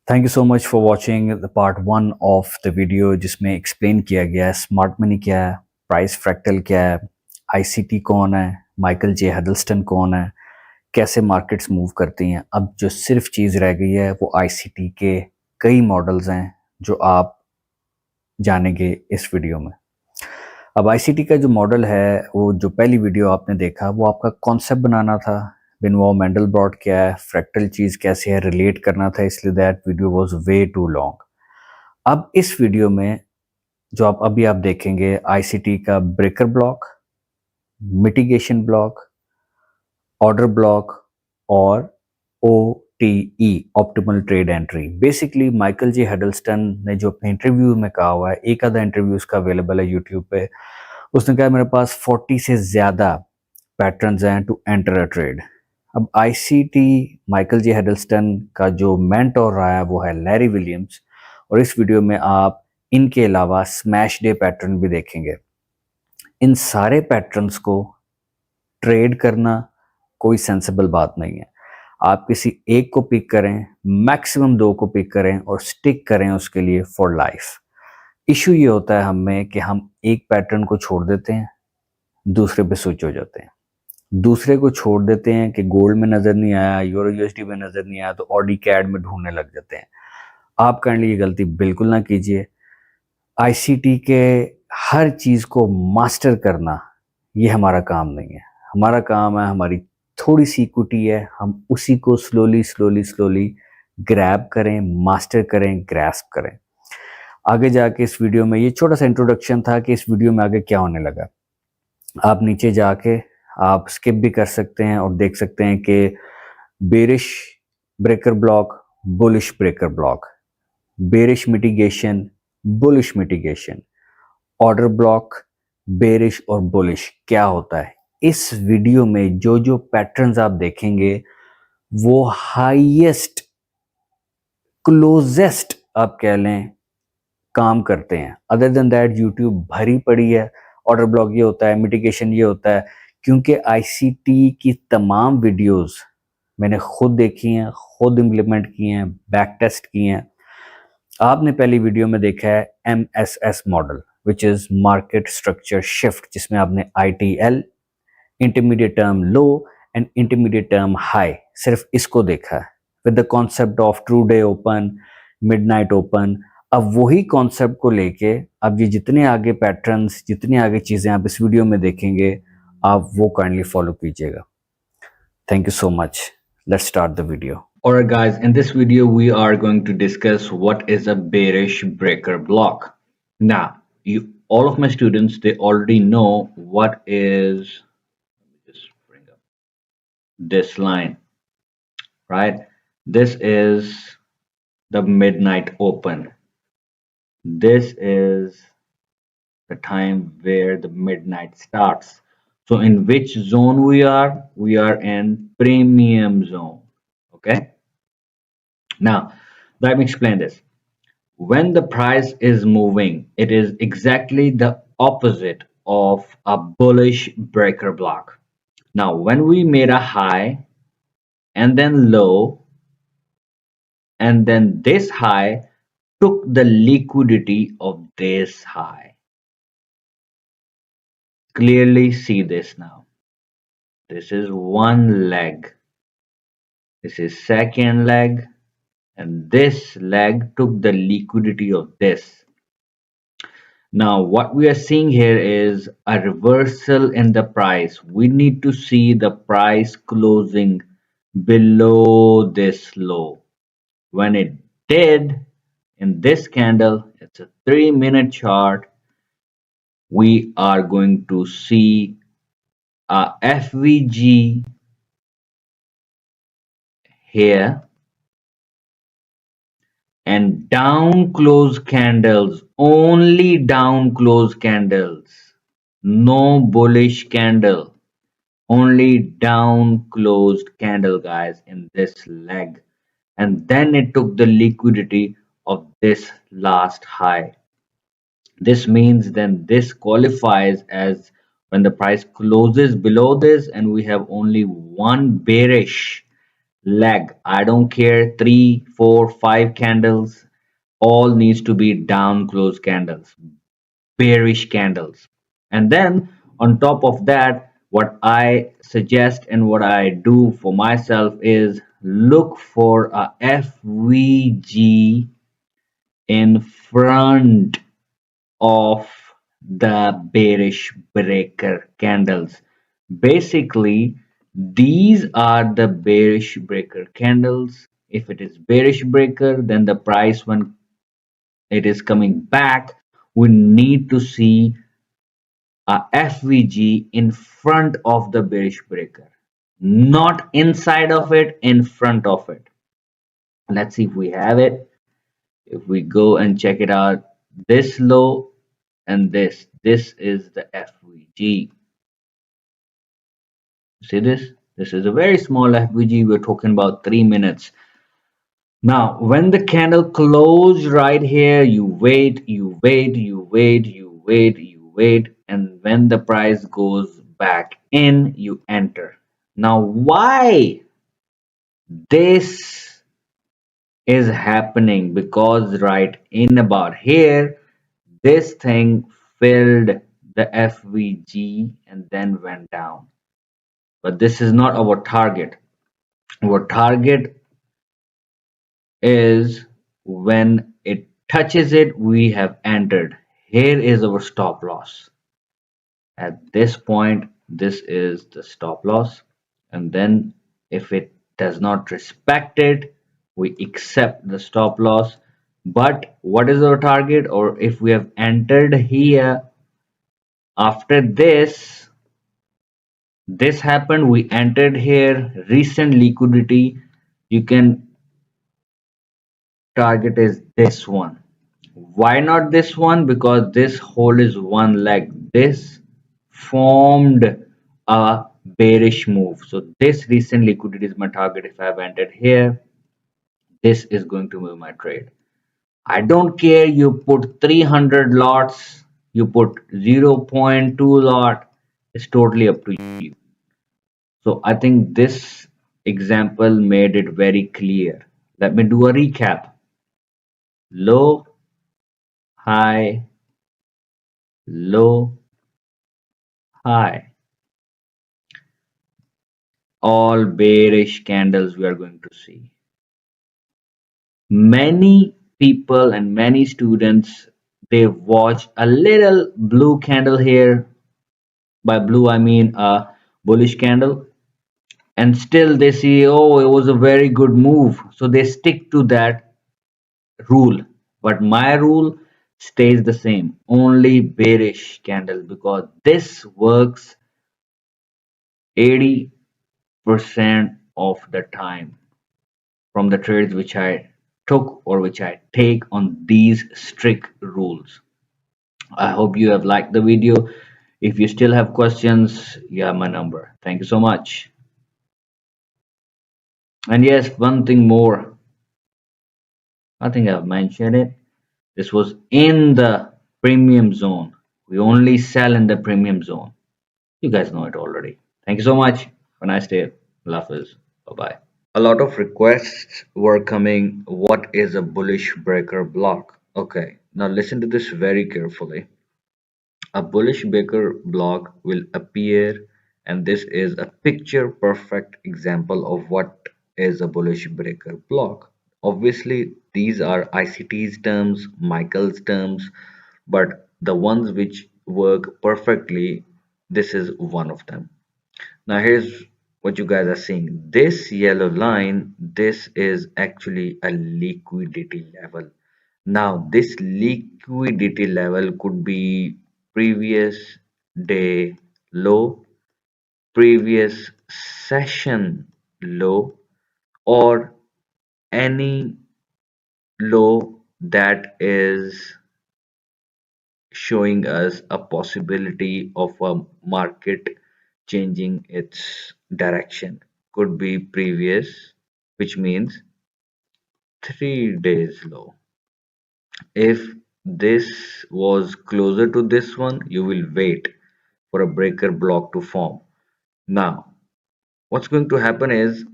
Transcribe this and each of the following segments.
Thank you so much for watching the part one of the video जिसमें explain किया गया है smart money क्या है, प्राइस फ्रैक्टल क्या है, आईसीटी कौन है, माइकल जे हडलस्टन कौन है, कैसे मार्केट्स मूव करती हैं। अब जो सिर्फ चीज़ रह गई है वो आईसीटी के कई मॉडल्स हैं जो आप जानेंगे इस वीडियो में। अब आईसीटी का जो मॉडल है, वो जो पहली वीडियो आपने देखा वो आपका कॉन्सेप्ट बनाना था, बिनवॉ मैंडलब्रॉट क्या है, फ्रैक्टल चीज़ कैसे है, रिलेट करना था, इसलिए that video was way too long. अब इस वीडियो में जो आप अभी देखेंगे आईसीटी का breaker block, mitigation block, order block और OTE optimal trade entry. Basically Michael J Huddleston ने जो अपने इंटरव्यू में कहा हुआ है, एक आधा इंटरव्यू उसका अवेलेबल है यूट्यूब पे, उसने कहा मेरे पास 40 से ज़्यादा पैटर्न्स हैं टू एंटर अ ट्रेड। अब आईसीटी माइकल जे हडलस्टन का जो मेंटोर रहा है वो है लैरी विलियम्स, और इस वीडियो में आप इनके अलावा स्मैश डे पैटर्न भी देखेंगे। इन सारे पैटर्न्स को ट्रेड करना कोई सेंसिबल बात नहीं है। आप किसी एक को पिक करें, मैक्सिमम दो को पिक करें और स्टिक करें उसके लिए फॉर लाइफ। इशू ये होता है हमें कि हम एक पैटर्न को छोड़ देते हैं, दूसरे पे स्विच हो जाते हैं, दूसरे को छोड़ देते हैं कि गोल्ड में नज़र नहीं आया, यूरो यूएसडी में नज़र नहीं आया तो ऑडी कैड में ढूंढने लग जाते हैं। आप काइंडली ये गलती बिल्कुल ना कीजिए। आईसीटी के हर चीज़ को मास्टर करना ये हमारा काम नहीं है। हमारा काम है, हमारी थोड़ी सी इक्विटी है, हम उसी को स्लोली स्लोली स्लोली ग्रैब करें, मास्टर करें, ग्रैस्प करें। आगे जाके इस वीडियो में ये छोटा सा इंट्रोडक्शन था कि इस वीडियो में आगे क्या होने लगा। आप नीचे जाके आप स्किप भी कर सकते हैं और देख सकते हैं कि bearish breaker block, bullish breaker block, bearish mitigation, bullish mitigation, order block, bearish और बुलिश क्या होता है। इस वीडियो में जो जो पैटर्न्स आप देखेंगे वो हाईएस्ट, क्लोजेस्ट आप कह लें काम करते हैं। अदर देन दैट यूट्यूब भरी पड़ी है। ऑर्डर ब्लॉक ये होता है, मिटिगेशन ये होता है, क्योंकि आईसीटी की तमाम वीडियोस मैंने खुद देखी हैं, खुद इम्प्लीमेंट की हैं, बैक टेस्ट की हैं। आपने पहली वीडियो में देखा है MSS model which is market structure shift, जिसमें आपने ITL, intermediate term low and intermediate term high, सिर्फ इसको देखा है with the concept of true day open, midnight open. अब वही कॉन्सेप्ट को लेके अब ये जितने आगे पैटर्न्स, जितनी आगे चीज़ें आप इस वीडियो में देखेंगे, आप वो काइंडली फॉलो कीजिएगा। Thank you so much. Let's start the video. Alright guys, in this video we are going to discuss what is a bearish breaker block. Now, all of my students, they already know what is, let me just bring up this line, right? This is the midnight open. This is the time where the midnight starts. So in which zone we are? We are in premium zone. Okay. Now, let me explain this. When the price is moving, it is exactly the opposite of a bullish breaker block. Now, when we made a high and then low, and then this high took the liquidity of this high. Clearly see this now. This is one leg. This is second leg, and this leg took the liquidity of this. Now what we are seeing here is a reversal in the price. We need to see the price closing below this low. When it did in this candle, it's a 3-minute chart, we are going to see a FVG here and down close candles, only down close candles, no bullish candle, only down closed candle guys in this leg, and then it took the liquidity of this last high. This means then this qualifies as when the price closes below this and we have only one bearish leg. I don't care, three, four, five candles, all needs to be down close candles, bearish candles. And then on top of that, what I suggest and what I do for myself is look for a FVG in front of the bearish breaker candles. Basically, these are the bearish breaker candles. If it is bearish breaker, then the price when it is coming back, we need to see a FVG in front of the bearish breaker, not inside of it, in front of it. Let's see if we have it. If we go and check it out, this low and this is the FVG. See this? This is a very small FVG. We're talking about 3 minutes. Now, when the candle closed right here, you wait, you wait, you wait, you wait, you wait, and when the price goes back in, you enter. Now, why this is happening? Because right in about here, this thing filled the FVG and then went down. But this is not our target. Our target is when it touches it, we have entered. Here is our stop loss. At this point, this is the stop loss. And then if it does not respect it, we accept the stop loss. But what is our target? Or if we have entered here, after this happened, we entered here, recent liquidity, you can target is this one. Why not this one? Because this hole is one leg. This formed a bearish move. So this recent liquidity is my target. If I've entered here, this is going to be my trade. I don't care you put 300 lots, you put zero point 0.2 lot, it's totally up to you. So I think this example made it very clear. Let me do a recap. Low, high, low, high. All bearish candles we are going to see. Many people and many students, they watch a little blue candle here. By blue I mean a bullish candle, and still they see, oh, it was a very good move, so they stick to that rule. But my rule stays the same, only bearish candles, because this works 80% of the time from the trades which I took or which I take on these strict rules. I hope you have liked the video. If you still have questions, you have my number. Thank you so much. And yes, one thing more. I think I've mentioned it. This was in the premium zone. We only sell in the premium zone. You guys know it already. Thank you so much. Have a nice day. Love is. Bye bye. A lot of requests were coming. What is a bullish breaker block? Okay, now listen to this very carefully. A bullish breaker block will appear, and this is a picture perfect example of what is a bullish breaker block. Obviously, these are ICT's terms, Michael's terms, but the ones which work perfectly, this is one of them. Now here's what you guys are seeing. This yellow line, this is actually a liquidity level. Now this liquidity level could be previous day low, previous session low, or any low that is showing us a possibility of a market changing its direction. Could be previous, which means 3 days low. If this was closer to this one, you will wait for a breaker block to form. Now, what's going to happen is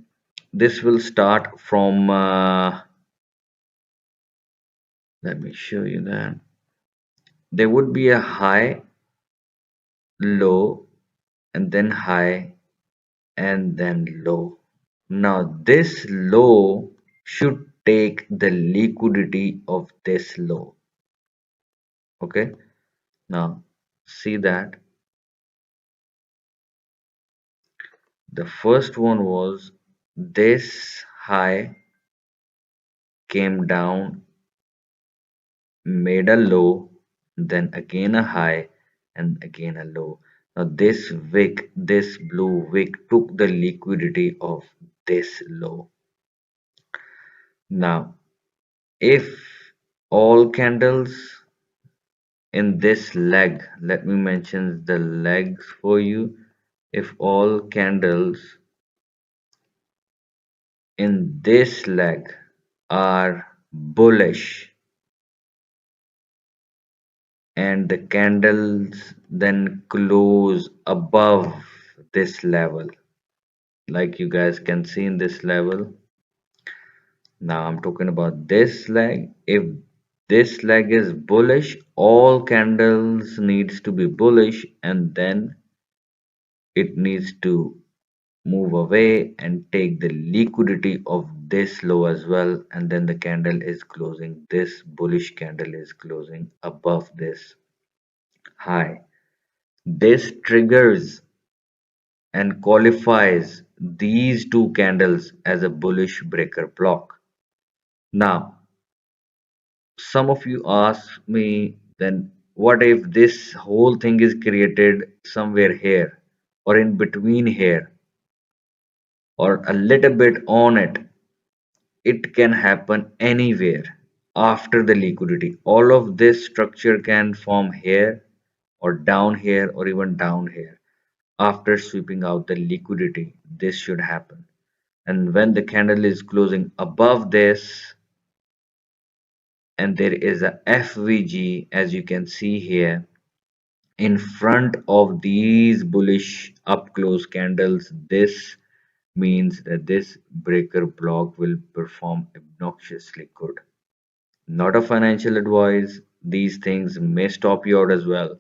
this will start from, let me show you that. There would be a high, low, and then high, and then low. Now, this low should take the liquidity of this low. Okay, now see that the first one was this high came down, made a low, then again a high, and again a low. Now, this wick, this blue wick, took the liquidity of this low. Now, if all candles in this leg, let me mention the legs for you. If all candles in this leg are bullish and the candles then close above this level, like you guys can see in this level. Now I'm talking about this leg. If this leg is bullish, all candles needs to be bullish, and then it needs to move away and take the liquidity of this low as well, and then the candle is closing, this bullish candle is closing above this high. This triggers and qualifies these two candles as a bullish breaker block. Now, some of you ask me, then what if this whole thing is created somewhere here or in between here or a little bit on it? It can happen anywhere after the liquidity. All of this structure can form here or down here or even down here. After sweeping out the liquidity, this should happen. And when the candle is closing above this, and there is a FVG, as you can see here, in front of these bullish up close candles, this means that this breaker block will perform obnoxiously good. Not a financial advice, these things may stop you out as well.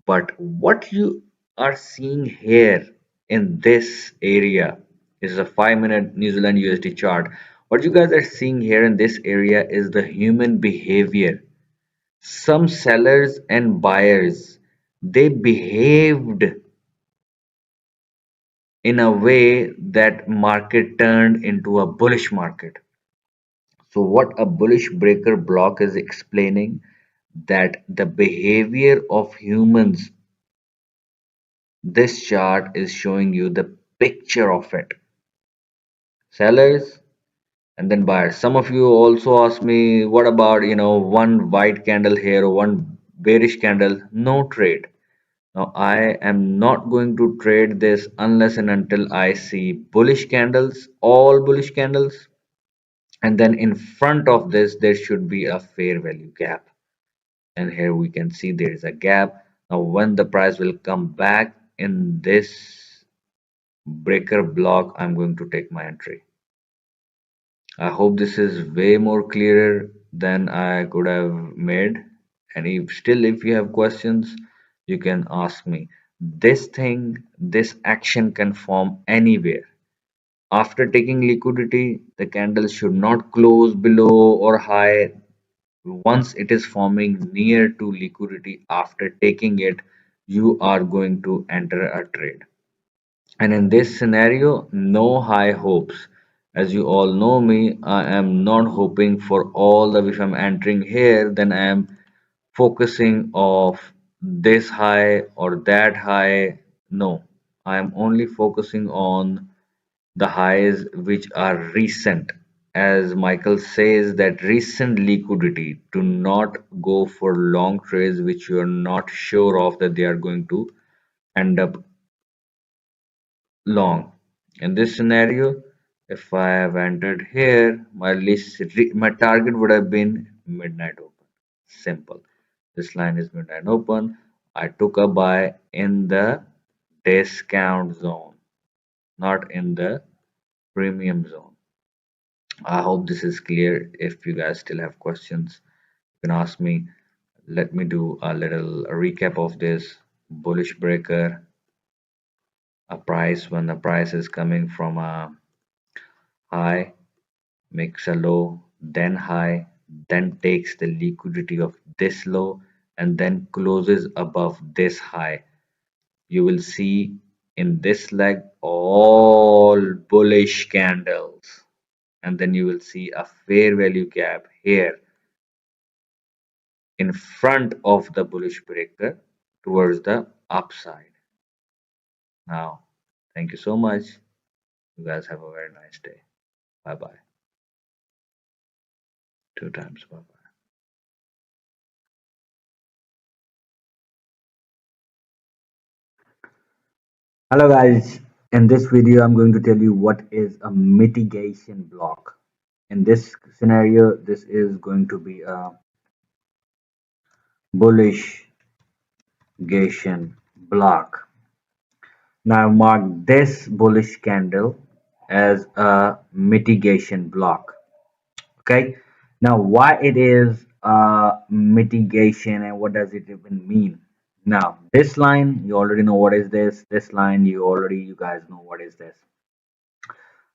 But what you are seeing here in this area is a 5-minute New Zealand USD chart. What you guys are seeing here in this area is the human behavior. Some sellers and buyers, they behaved in a way that market turned into a bullish market. So what a bullish breaker block is explaining, that the behavior of humans, this chart is showing you the picture of it. Sellers and then buyers. Some of you also ask me, what about, one white candle here or one bearish candle? No trade. Now I am not going to trade this unless and until I see bullish candles, all bullish candles, and then in front of this there should be a fair value gap. And here we can see there is a gap. Now when the price will come back in this breaker block, I'm going to take my entry. I hope this is way more clearer than I could have made. And if you have questions, you can ask me. This action can form anywhere. After taking liquidity, the candle should not close below or high. Once it is forming near to liquidity after taking it, you are going to enter a trade. And in this scenario, no high hopes. As you all know me, I am not hoping for all the, if I'm entering here, then I am focusing of this high or that high. No, I am only focusing on the highs which are recent. As Michael says, that recent liquidity, do not go for long trades which you are not sure of that they are going to end up long. In this scenario, if I have entered here, my target would have been midnight open. Simple. This line is midnight open. I took a buy in the discount zone, not in the premium zone. I hope this is clear. If you guys still have questions, you can ask me. Let me do a little recap of this. Bullish breaker, a price when the price is coming from a high, makes a low, then high, then takes the liquidity of this low, and then closes above this high. You will see in this leg all bullish candles, and then you will see a fair value gap here in front of the bullish breaker towards the upside. Now, thank you so much. You guys have a very nice day. Bye bye. Two times. Bye bye. Hello guys, in this video I'm going to tell you what is a mitigation block. In this scenario, this is going to be a bullish gation block. Now mark this bullish candle as a mitigation block. Okay. Now why it is a mitigation and what does it even mean? Now this line you already know what is this. This line you guys know what is this.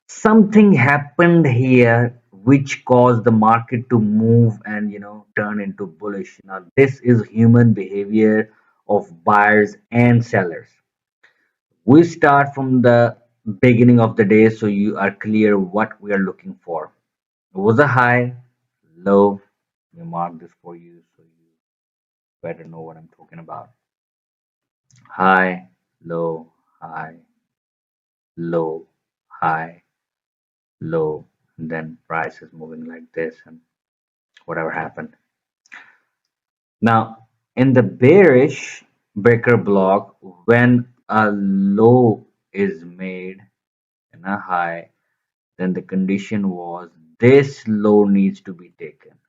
Something happened here which caused the market to move and turn into bullish. Now this is human behavior of buyers and sellers. We start from the beginning of the day so you are clear what we are looking for. It was a high, low. We mark this for you so you better know what I'm talking about. High, low, high, low, high, low. And then price is moving like this and whatever happened. Now, in the bearish breaker block, when a low is made and a high, then the condition was this low needs to be taken.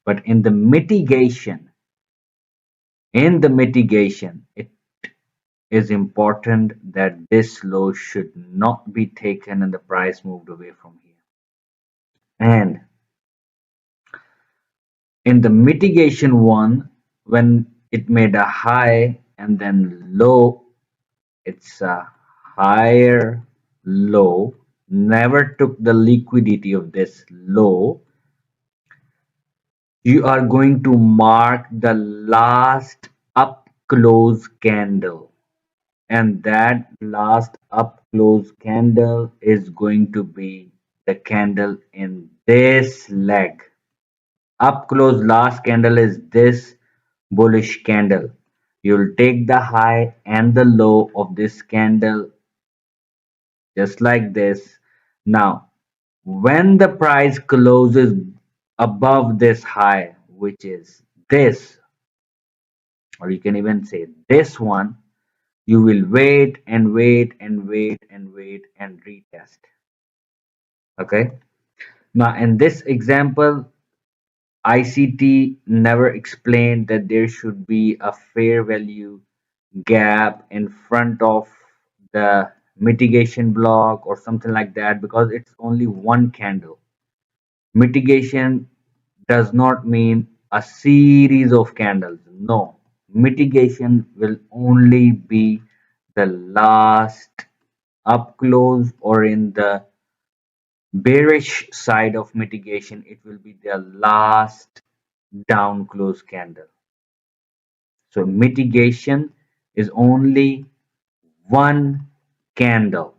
But in the mitigation, it is important that this low should not be taken and the price moved away from here. And in the mitigation one, when it made a high and then low, it's a higher low, never took the liquidity of this low. You are going to mark the last up close candle, and that last up close candle is going to be the candle in this leg. Up close last candle is this bullish candle. You'll take the high and the low of this candle just like this. Now, when the price closes above this high, which is this, or you can even say this one, you will wait and wait and wait and wait and retest. Okay. Now, in this example, ICT never explained that there should be a fair value gap in front of the mitigation block or something like that because it's only one candle. Mitigation does not mean a series of candles. No, mitigation will only be the last up close, or in the bearish side of mitigation, it will be the last down close candle. So mitigation is only one candle.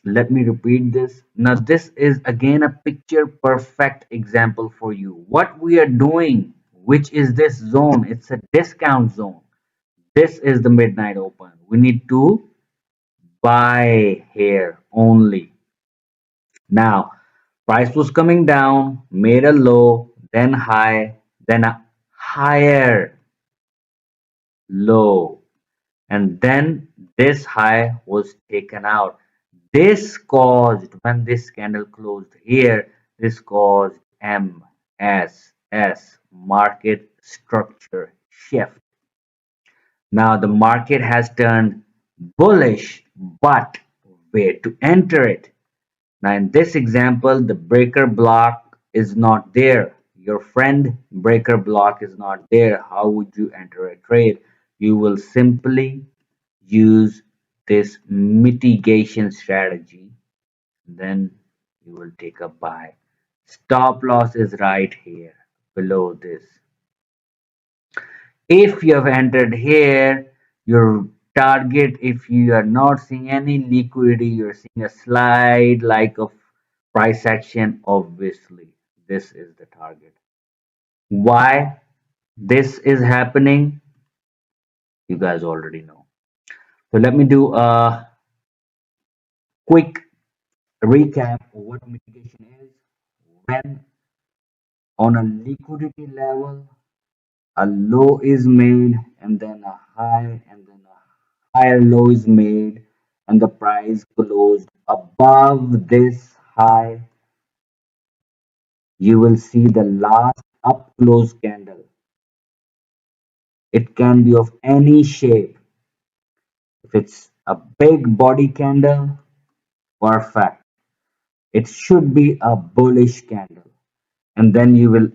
Let me repeat this. Now this is again a picture perfect example for you. What we are doing, which is this zone, it's a discount zone. This is the midnight open. We need to buy here only. Now, price was coming down, made a low, then high, then a higher low, and then this high was taken out. This caused, when this candle closed here, this caused MSS, market structure shift. Now the market has turned bullish, but where to enter it. Now, in this example, the breaker block is not there. Your friend breaker block is not there. How would you enter a trade? You will simply use this mitigation strategy. Then you will take a buy. Stop loss is right here below this. If you have entered here, your target, if you are not seeing any liquidity, you're seeing a slide like of price action, obviously this is the target. Why this is happening, you guys already know. So let me do a quick recap of what mitigation is. When on a liquidity level a low is made and then a high and then a higher low is made and the price closed above this high, you will see the last up close candle. It can be of any shape. If it's a big body candle, perfect. It should be a bullish candle. And then you will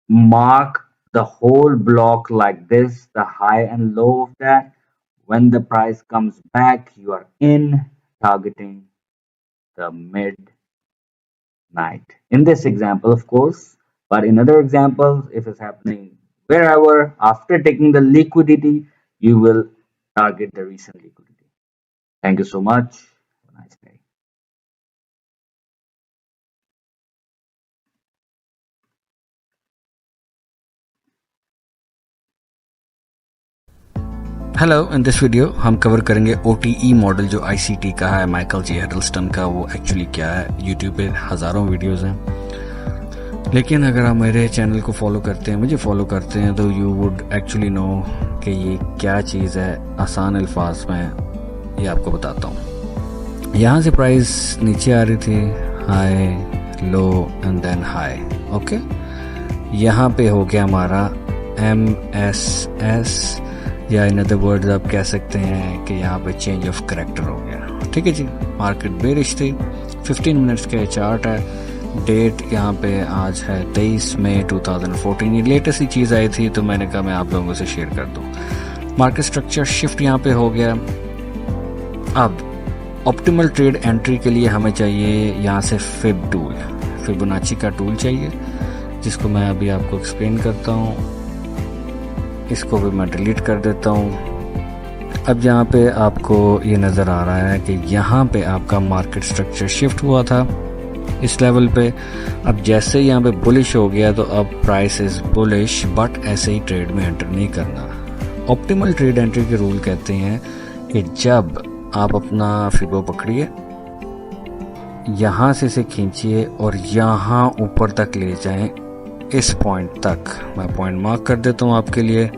mark the whole block like this, the high and low of that. When the price comes back, you are in, targeting the midnight. In this example, of course, but in other examples, if it's happening wherever, after taking the liquidity, you will target the recent liquidity. Thank you so much. Have a nice day. Hello, in this video हम cover करेंगे OTE model जो ICT का है, Michael J हेडलस्टन का। वो actually क्या है, YouTube पे हज़ारों वीडियोस हैं, लेकिन अगर आप मेरे चैनल को फॉलो करते हैं, मुझे फॉलो करते हैं, तो यू वुड एक्चुअली नो कि ये क्या चीज़ है। आसान अल्फाज में ये आपको बताता हूँ। यहाँ से प्राइस नीचे आ रही थी, high low and then high, okay. यहाँ पे हो गया हमारा MSS, या इन अदर वर्ड्स आप कह सकते हैं कि यहाँ पे चेंज ऑफ करैक्टर हो गया। ठीक है जी, मार्केट बेरिश थी। 15 मिनट्स का चार्ट है। डेट यहाँ पे आज है 23 मई 2014। ये लेटेस्ट ही चीज़ आई थी, तो मैंने कहा मैं आप लोगों से शेयर कर दूँ। मार्केट स्ट्रक्चर शिफ्ट यहाँ पे हो गया। अब ऑप्टिमल ट्रेड एंट्री के लिए हमें चाहिए यहाँ से फिब टूल, फिबोनाची का टूल चाहिए, जिसको मैं अभी आपको एक्सप्लेन करता हूँ। इसको भी मैं डिलीट कर देता हूँ। अब यहाँ पे आपको ये नज़र आ रहा है कि यहाँ पे आपका मार्केट स्ट्रक्चर शिफ्ट हुआ था इस लेवल पे। अब जैसे यहाँ पे बुलिश हो गया, तो अब प्राइस इज बुलिश, बट ऐसे ही ट्रेड में एंटर नहीं करना। ऑप्टिमल ट्रेड एंट्री के रूल कहते हैं कि जब आप अपना फिबो पकड़िए, यहाँ से इसे खींचिए और यहाँ ऊपर तक ले जाएं, इस पॉइंट तक। मैं पॉइंट मार्क कर देता हूँ आपके लिए,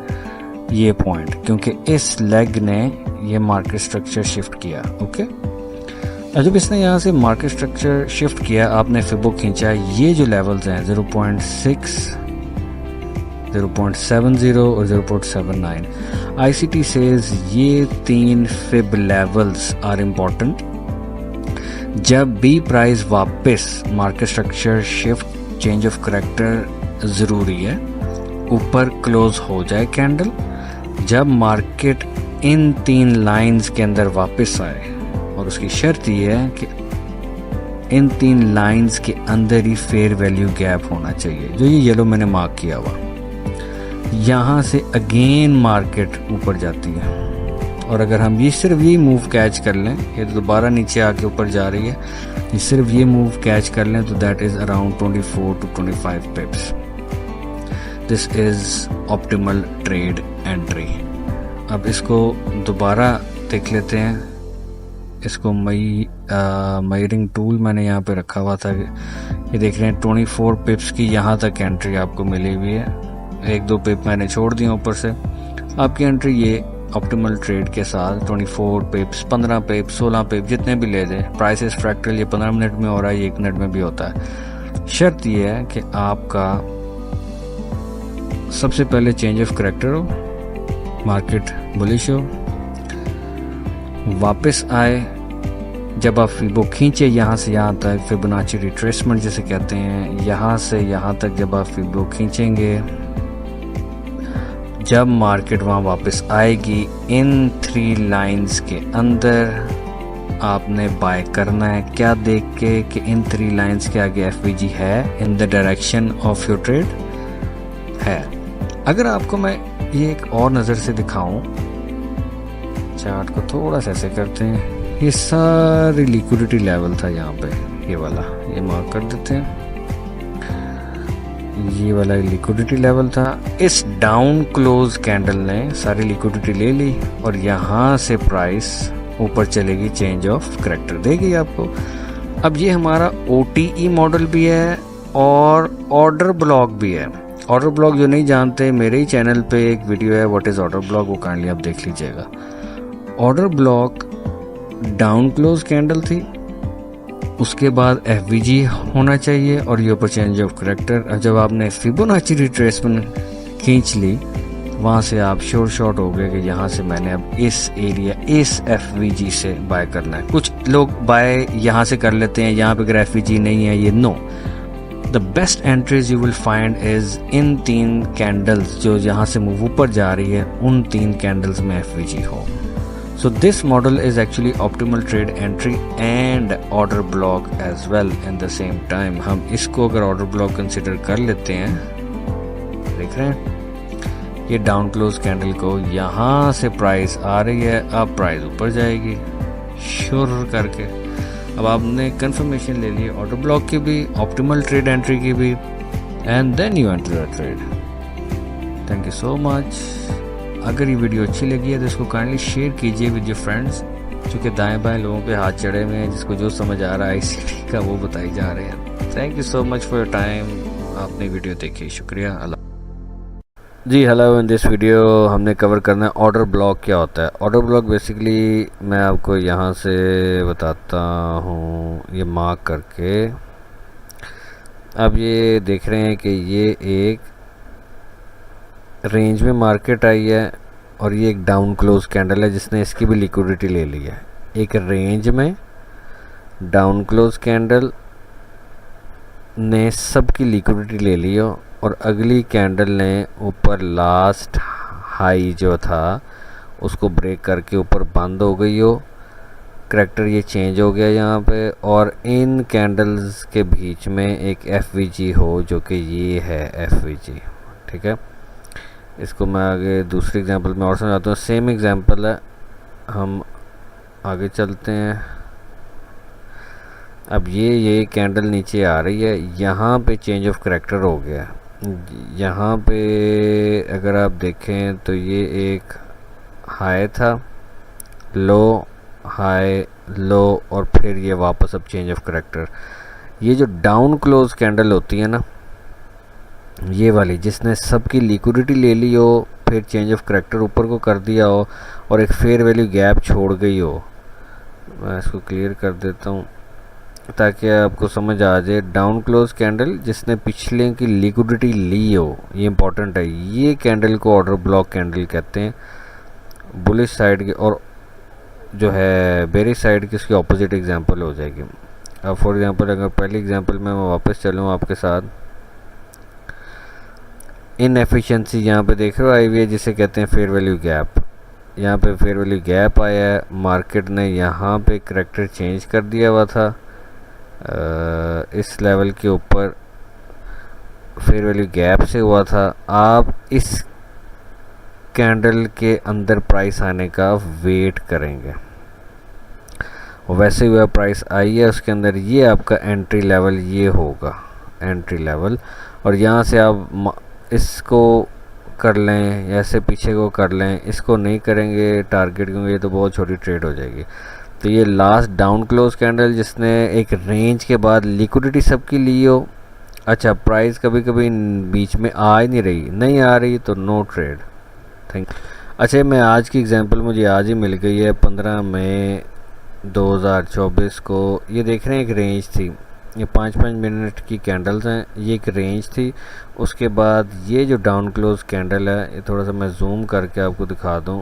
ये पॉइंट, क्योंकि इस लेग ने ये मार्केट स्ट्रक्चर शिफ्ट किया, ओके। और जब इसने यहाँ से मार्केट स्ट्रक्चर शिफ्ट किया, आपने फिबो खींचा, ये जो लेवल्स हैं 0.6, 0.70 और 0.79, ICT सेज ये 3 फिब लेवल्स आर इम्पॉर्टेंट। जब भी प्राइस वापस market structure shift, change of character ज़रूरी है, ऊपर क्लोज हो जाए कैंडल। जब मार्केट इन 3 लाइंस के अंदर वापस आए, और उसकी शर्त ये है कि इन 3 लाइंस के अंदर ही फेयर वैल्यू गैप होना चाहिए, जो ये येलो मैंने मार्क किया हुआ। यहाँ से अगेन मार्केट ऊपर जाती है, और अगर हम ये सिर्फ ये मूव कैच कर लें, ये तो दोबारा नीचे आके ऊपर जा रही है, ये सिर्फ ये मूव कैच कर लें, तो that is around 24 to 25 पिप्स। This is optimal trade entry. अब इसको दोबारा देख लेते हैं। इसको मयरिंग टूल मैंने यहाँ पे रखा हुआ था। ये देख रहे हैं 24 पिप्स की यहाँ तक एंट्री आपको मिली हुई है। 1-2 पिप मैंने छोड़ दिया ऊपर से। आपकी एंट्री ये ऑप्टिमल ट्रेड के साथ 24 पिप्स, 15 पिप्स, 16 पिप, जितने भी ले दें। प्राइस इज फ्रैक्टल, ये 15 मिनट में हो रहा है, ये 1 मिनट में भी होता है। शर्त ये है कि आपका सबसे पहले चेंज ऑफ करैक्टर हो, मार्केट बुलिश हो, वापस आए जब आप फिबो खींचे यहाँ से यहाँ तक, फिबोनाची रिट्रेसमेंट जिसे कहते हैं, यहाँ से यहाँ तक जब आप फिबो खींचेंगे, जब मार्केट वहाँ वापस आएगी, इन 3 लाइंस के अंदर आपने बाय करना है। क्या देख के कि इन 3 लाइंस के आगे एफवीजी है, in the direction of your trade है। अगर आपको मैं ये एक और नज़र से दिखाऊं, चार्ट को थोड़ा सा ऐसे करते हैं, ये सारी लिक्विडिटी लेवल था यहाँ पे, ये वाला, ये मार्क कर देते हैं, ये वाला लिक्विडिटी लेवल था। इस डाउन क्लोज कैंडल ने सारी लिक्विडिटी ले ली और यहाँ से प्राइस ऊपर चलेगी, चेंज ऑफ करैक्टर देगी आपको। अब ये हमारा OTE मॉडल भी है और ऑर्डर ब्लॉक भी है। ऑर्डर ब्लॉक जो नहीं जानते, मेरे ही चैनल पे एक वीडियो है व्हाट इज़ ऑर्डर ब्लॉक, वो काइंडली आप देख लीजिएगा। Order block down close candle थी, उसके बाद एफवीजी होना चाहिए और ये ऊपर चेंज ऑफ करैक्टर। जब आपने फिबोनाची रिट्रेसमेंट खींच ली, वहाँ से आप श्योर शॉट हो गए कि यहाँ से मैंने अब इस एरिया, इस एफवीजी से बाय करना है। कुछ लोग बाय यहाँ से कर लेते हैं, यहाँ पे अगर एफवीजी नहीं है, ये no. The best entries you will find is in 3 candles जो यहाँ से मूव ऊपर जा रही है, उन 3 कैंडल्स में एफवीजी हो। So this model is actually optimal trade entry and order block as well in the same time. हम इसको अगर order block consider कर लेते हैं, देख रहे हैं ये डाउन क्लोज कैंडल को, यहाँ से प्राइस आ रही है, अब प्राइस ऊपर जाएगी श्योर करके। अब आपने कंफर्मेशन ले ली ऑर्डर ब्लॉक की भी, ऑप्टिमल ट्रेड एंट्री की भी, and then you enter the trade. Thank you so much. अगर ये वीडियो अच्छी लगी है तो इसको काइंडली शेयर कीजिए विद योर फ्रेंड्स, क्योंकि दाएं बाएं लोगों पे हाथ चढ़े हुए हैं, जिसको जो समझ आ रहा है ICT का वो बताई जा रहे हैं। Thank you so much for your time. आपने वीडियो देखी, शुक्रिया। अल्लाह जी। हेलो, इन दिस वीडियो हमने कवर करना है ऑर्डर ब्लॉक क्या होता है। ऑर्डर ब्लॉक बेसिकली मैं आपको यहाँ से बताता हूँ, ये मार्क करके। अब ये देख रहे हैं कि ये एक रेंज में मार्केट आई है और ये एक डाउन क्लोज कैंडल है जिसने इसकी भी लिक्विडिटी ले ली है। एक रेंज में डाउन क्लोज कैंडल ने सबकी लिक्विडिटी ले ली हो और अगली कैंडल ने ऊपर लास्ट हाई जो था उसको ब्रेक करके ऊपर बंद हो गई हो, करैक्टर ये चेंज हो गया यहाँ पे, और इन कैंडल्स के बीच में एक एफवीजी हो जो कि ये है एफवीजी। ठीक है, इसको मैं आगे दूसरी एग्जांपल में और समझाता हूँ। सेम एग्जांपल है, हम आगे चलते हैं। अब ये कैंडल नीचे आ रही है, यहाँ पे चेंज ऑफ करैक्टर हो गया। यहाँ पे अगर आप देखें तो ये एक हाई था, लो, हाई, लो, और फिर ये वापस अब चेंज ऑफ करैक्टर। ये जो डाउन क्लोज कैंडल होती है ना, ये वाली जिसने सबकी लिक्विडिटी ले ली हो, फिर चेंज ऑफ करैक्टर ऊपर को कर दिया हो और एक फेयर वैल्यू गैप छोड़ गई हो। मैं इसको क्लियर कर देता हूँ ताकि आपको समझ आ जाए। डाउन क्लोज कैंडल जिसने पिछले की लिक्विडिटी ली हो, ये इंपॉर्टेंट है। ये कैंडल को ऑर्डर ब्लॉक कैंडल कहते हैं। बुलिश साइड की और जो है बेरिश साइड की उसकी ऑपोजिट एग्जांपल हो जाएगी। अब फॉर एग्जांपल अगर पहली एग्जांपल में मैं वापस चलूँ आपके साथ, इनएफिशिएंसी यहाँ पे देख रहे हो आई हुई है जिसे कहते हैं फेयर वैल्यू गैप। यहाँ पे फेयर वैल्यू गैप आया है, मार्केट ने यहाँ पे करैक्टर चेंज कर दिया हुआ था। इस लेवल के ऊपर फेयर वैल्यू गैप से हुआ था। आप इस कैंडल के अंदर प्राइस आने का वेट करेंगे और वैसे हुआ प्राइस आई है उसके अंदर, ये आपका एंट्री लेवल ये होगा, एंट्री लेवल। और यहाँ से आप इसको कर लें या ऐसे पीछे को कर लें, इसको नहीं करेंगे टारगेट क्योंकि ये तो बहुत छोटी ट्रेड हो जाएगी। तो ये लास्ट डाउन क्लोज कैंडल जिसने एक रेंज के बाद लिक्विडिटी सबकी ली हो। अच्छा, प्राइस कभी कभी बीच में आ ही नहीं आ रही तो नो ट्रेड। थैंक। अच्छा, मैं आज की एग्जांपल मुझे आज ही मिल गई है 15 मई 2024 को। ये देख रहे हैं एक रेंज थी, ये 5-5 मिनट की कैंडल्स हैं, ये एक रेंज थी। उसके बाद ये जो डाउन क्लोज कैंडल है, ये थोड़ा सा मैं जूम करके आपको दिखा दूं।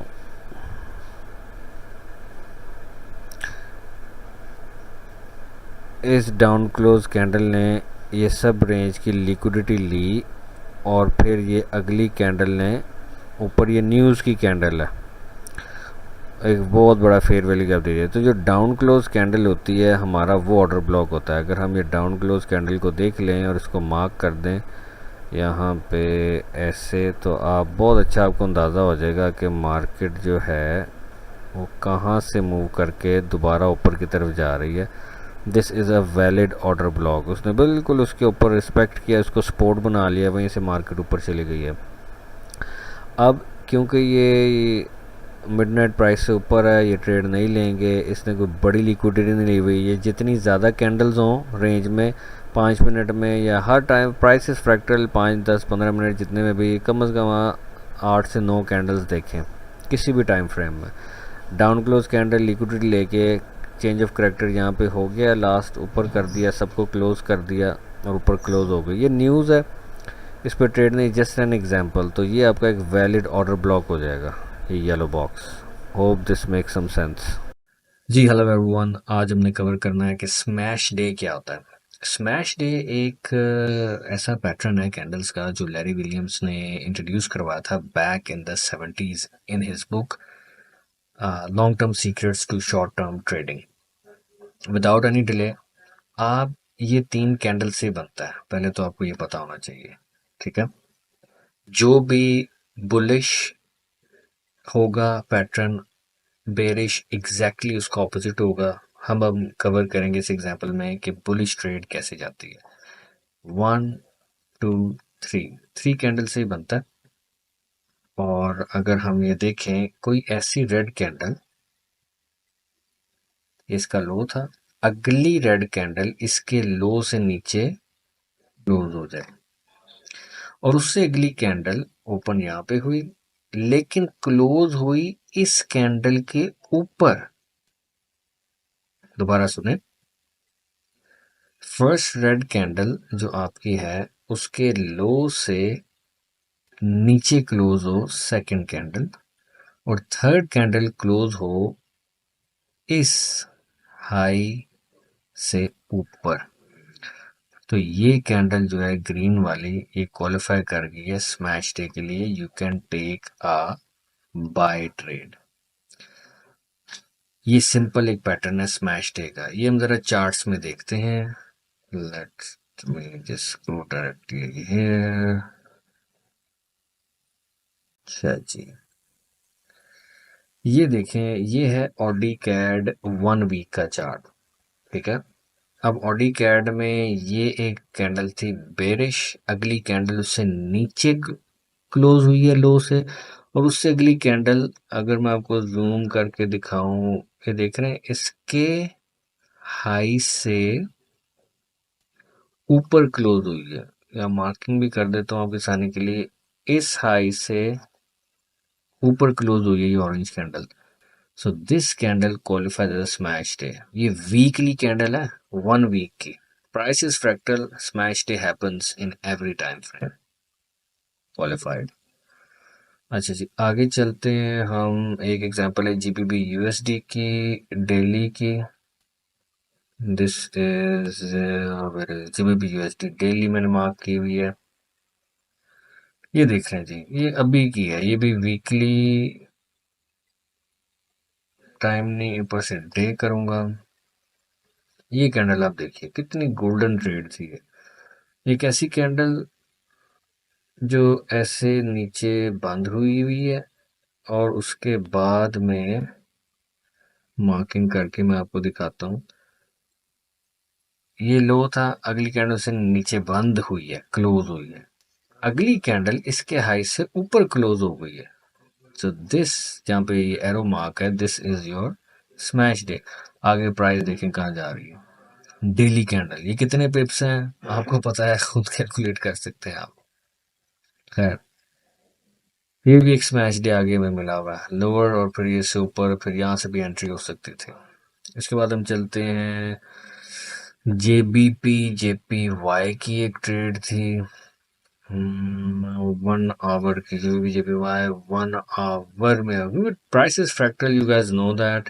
इस डाउन क्लोज कैंडल ने ये सब रेंज की लिक्विडिटी ली और फिर ये अगली कैंडल ने ऊपर, ये न्यूज़ की कैंडल है, एक बहुत बड़ा फेयर वैल्यू गैप दे दिया। तो जो डाउन क्लोज कैंडल होती है हमारा, वो ऑर्डर ब्लॉक होता है। अगर हम ये डाउन क्लोज कैंडल को देख लें और इसको मार्क कर दें यहाँ पे ऐसे, तो आप बहुत अच्छा आपको अंदाज़ा हो जाएगा कि मार्केट जो है वो कहाँ से मूव करके दोबारा ऊपर की तरफ जा रही है। This is a valid order block. उसने बिल्कुल उसके ऊपर रिस्पेक्ट किया, उसको सपोर्ट बना लिया, वहीं से मार्केट ऊपर चली गई है। अब क्योंकि ये मिडनाइट प्राइस से ऊपर है, ये ट्रेड नहीं लेंगे, इसने कोई बड़ी लिक्विडिटी नहीं ली हुई। ये जितनी ज़्यादा कैंडल्स हों रेंज में 5 मिनट में या हर टाइम, प्राइस इस फ्रैक्टल 5, 10, 15 मिनट जितने में भी कम से कम 8 से 9 कैंडल्स देखें किसी भी टाइम फ्रेम में। डाउन क्लोज कैंडल लिक्विडिटी लेके चेंज ऑफ करेक्टर यहाँ पे हो गया, लास्ट ऊपर कर दिया, सबको क्लोज कर दिया और ऊपर क्लोज हो गई। ये न्यूज़ है, इस पर ट्रेड नहीं, जस्ट एन एग्जांपल। तो ये आपका एक वैलिड ऑर्डर ब्लॉक हो जाएगा, ये yellow box. Hope this make some sense. जी हेलो एवरीवन, आज हमने कवर करना है कि स्मैश डे क्या होता है। स्मैश डे एक ऐसा पैटर्न है कैंडल्स का जो लैरी विलियम्स ने इंट्रोड्यूस करवाया था back in the 70s in his book long term secrets to short term trading. Without any delay, आप ये 3 कैंडल से बनता है, पहले तो आपको ये पता होना चाहिए, ठीक है। जो भी बुलिश होगा पैटर्न, बेरिश एग्जैक्टली उसका ऑपोजिट होगा। हम कवर करेंगे इस एग्जांपल में कि बुलिश ट्रेड कैसे जाती है। 1 2 3 कैंडल से ही बनता है। और अगर हम ये देखें, कोई ऐसी रेड कैंडल, इसका लो था, अगली रेड कैंडल इसके लो से नीचे क्लोज हो जाए और उससे अगली कैंडल ओपन यहाँ पे हुई लेकिन क्लोज हुई इस कैंडल के ऊपर। दोबारा सुने, फर्स्ट रेड कैंडल जो आपकी है उसके लो से नीचे क्लोज हो सेकंड कैंडल, और थर्ड कैंडल क्लोज हो इस हाई से ऊपर। तो ये कैंडल जो है ग्रीन वाली, ये क्वालिफाई कर गई है स्मैश डे के लिए। You can take a buy trade. ये सिंपल एक पैटर्न है स्मैश डे का। ये हम जरा चार्ट्स में देखते हैं। Let's me just go directly here. अच्छा जी, ये देखें, ये है ऑडी कैड 1 वीक का चार्ट, ठीक है। अब ऑडी कैड में ये एक कैंडल थी बेरिश, अगली कैंडल उससे नीचे क्लोज हुई है लो से, और उससे अगली कैंडल अगर मैं आपको जूम करके दिखाऊं, ये देख रहे हैं, इसके हाई से ऊपर क्लोज हुई है। या मार्किंग भी कर देता हूँ आपके आसानी के लिए, इस हाई से ऊपर क्लोज हुई है ये orange candle. So this candle qualifies as smash day. ये वीकली कैंडल है, 1 वीक की। Price is fractal, smash day happens in every time frame, qualified. अच्छा जी, आगे चलते हैं हम। एक एग्जांपल है जीबीबी यूएसडी की डेली की। This is GBP USD daily मैंने मार्क की हुई है। ये देख रहे हैं जी, ये अभी की है, ये भी वीकली टाइम नहीं, ऊपर से डे करूंगा। ये कैंडल आप देखिए कितनी गोल्डन ट्रेड थी ये। एक ऐसी कैंडल जो ऐसे नीचे बंद हुई हुई है और उसके बाद में मार्किंग करके मैं आपको दिखाता हूँ। ये लो था, अगली कैंडल से नीचे बंद हुई है, क्लोज हुई है, अगली कैंडल इसके हाई से ऊपर क्लोज हो गई है। सो दिस, जहाँ पे ये एरो मार्क है, this is your smash day. आगे प्राइस देखें कहाँ जा रही है। डेली कैंडल, ये कितने पिप्स हैं आपको पता है, खुद कैलकुलेट कर सकते हैं आप। खैर, ये भी एक स्मैश डे आगे में मिला हुआ है, लोअर और फिर ये से ऊपर, फिर यहाँ से भी एंट्री हो सकती थी। इसके बाद हम चलते हैं, जेबीपी जेपीवाई की एक ट्रेड थी 1 आवर की। जेबीवाई 1 आवर में price is fractal, you guys know that.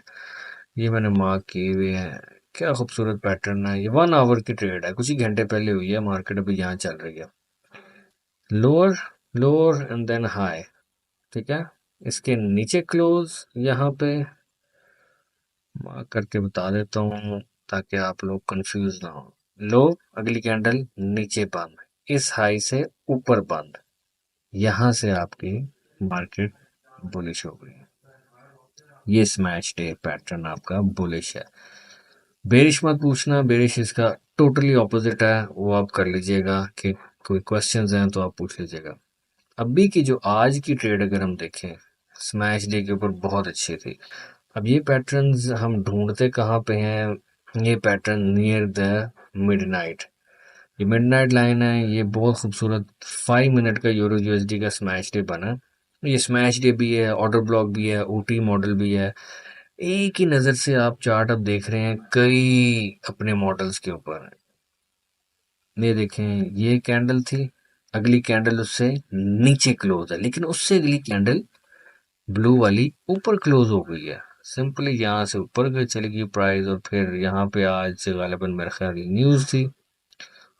ये मैंने मार्क किए हुए हैं क्या खूबसूरत पैटर्न है। ये 1 आवर की ट्रेड है, कुछ ही घंटे पहले हुई है। मार्केट अभी यहाँ चल रही है, lower lower and then high, ठीक है। इसके नीचे क्लोज यहाँ पे मार्क करके बता देता हूँ ताकि आप लोग कंफ्यूज ना हो। लो, अगली कैंडल नीचे बंद, इस हाई से ऊपर बंद, यहाँ से आपकी मार्केट बुलिश हो गई। ये स्मैश डे पैटर्न आपका बुलिश है। बेरिश मत पूछना, बेरिश इसका टोटली ऑपोजिट है, वो आप कर लीजिएगा कि कोई क्वेश्चंस हैं तो आप पूछ लीजिएगा। अभी की जो आज की ट्रेड अगर हम देखें, स्मैश डे के ऊपर बहुत अच्छी थी। अब ये पैटर्न्स हम ढूंढते कहाँ पे हैं? ये पैटर्न नियर द मिडनाइट, ये मिडनाइट लाइन है। ये बहुत खूबसूरत 5 मिनट का यूरो यूएसडी का स्मैश डे बना। ये स्मैश डे भी है, ऑर्डर ब्लॉक भी है, ओटी मॉडल भी है। एक ही नज़र से आप चार्ट अब देख रहे हैं कई अपने मॉडल्स के ऊपर। ये देखें, ये कैंडल थी, अगली कैंडल उससे नीचे क्लोज है, लेकिन उससे अगली कैंडल ब्लू वाली ऊपर क्लोज हो गई है। सिंपली यहाँ से ऊपर गई चली गई प्राइस, और फिर यहाँ पे आज गालिबन मेरे ख्याल न्यूज़ थी,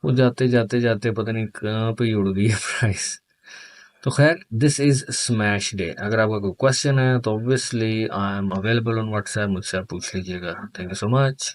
वो जाते जाते जाते पता नहीं कहाँ पे उड़ गई है प्राइस। तो खैर, दिस इज स्मैश डे। अगर आपका कोई क्वेश्चन है तो obviously I am available on WhatsApp, मुझसे आप पूछ लीजिएगा। Thank you so much.